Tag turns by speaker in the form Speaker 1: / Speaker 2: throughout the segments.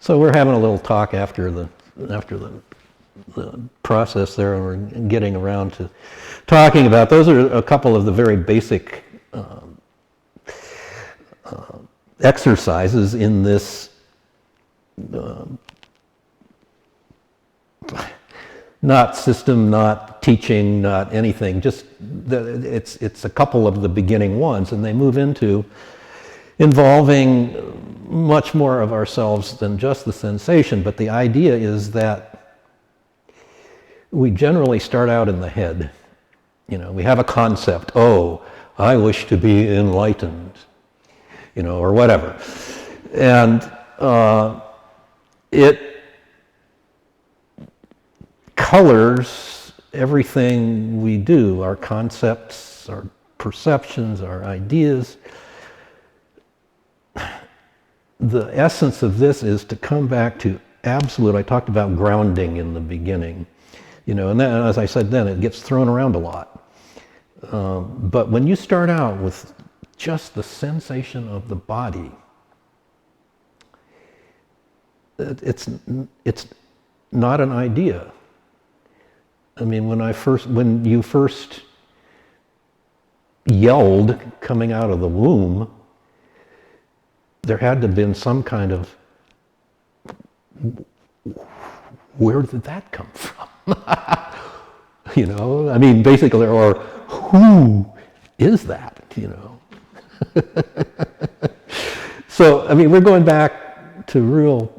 Speaker 1: So we're having a little talk after the process there, and we're getting around to talking about, those are a couple of the very basic exercises in this not system, not teaching, not anything, just it's a couple of the beginning ones, and they move into involving much more of ourselves than just the sensation. But the idea is that we generally start out in the head. You know, we have a concept, oh, I wish to be enlightened, you know, or whatever. And it colors everything we do, our concepts, our perceptions, our ideas. The essence of this is to come back to absolute, I talked about grounding in the beginning, you know, and then, as I said then, it gets thrown around a lot. But when you start out with just the sensation of the body, it's not an idea. I mean, when you first yelled coming out of the womb, there had to have been some kind of, where did that come from? You know, I mean, basically, or who is that, you know? So, I mean, we're going back to real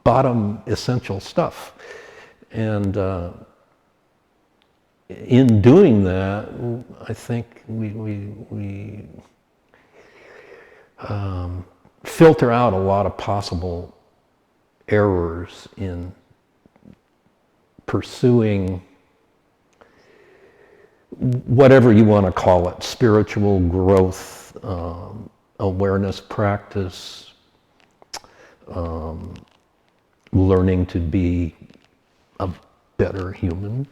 Speaker 1: bottom essential stuff. And in doing that, I think we filter out a lot of possible errors in pursuing whatever you want to call it, spiritual growth, awareness practice, learning to be a better human,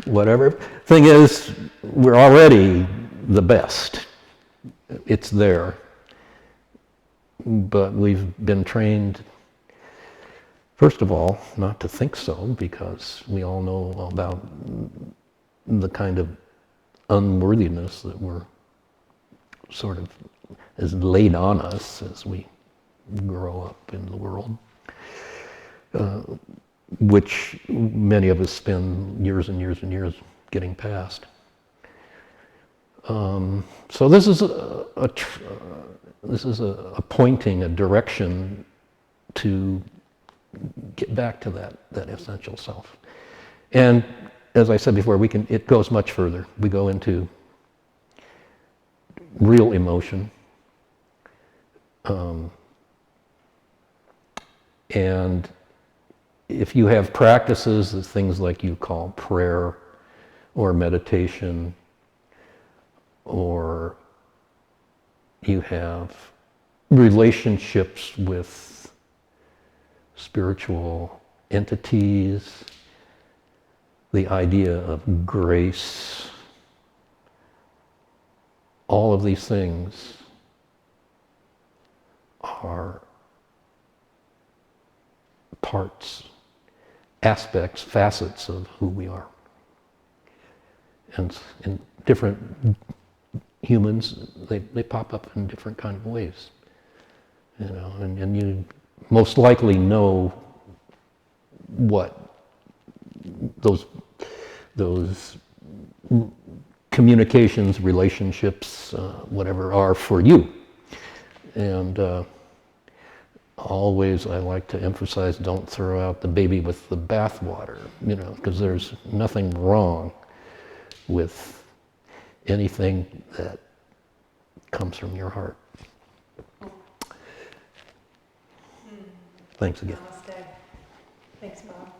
Speaker 1: whatever. Thing is, we're already the best. It's there. But we've been trained, first of all, not to think so, because we all know about the kind of unworthiness that we're sort of is laid on us as we grow up in the world, which many of us spend years and years and years getting past. So this is a pointing, a direction to get back to that essential self. And as I said before, it goes much further. We go into real emotion. And if you have practices, things like you call prayer or meditation, or you have relationships with spiritual entities, the idea of grace, all of these things are parts, aspects, facets of who we are. And in different humans, they pop up in different kind of ways, you know, and you most likely know what those communications, relationships, whatever are for you. And always I like to emphasize, don't throw out the baby with the bathwater, you know, because there's nothing wrong with anything that comes from your heart. Thanks again.
Speaker 2: Namaste. Thanks, Bob.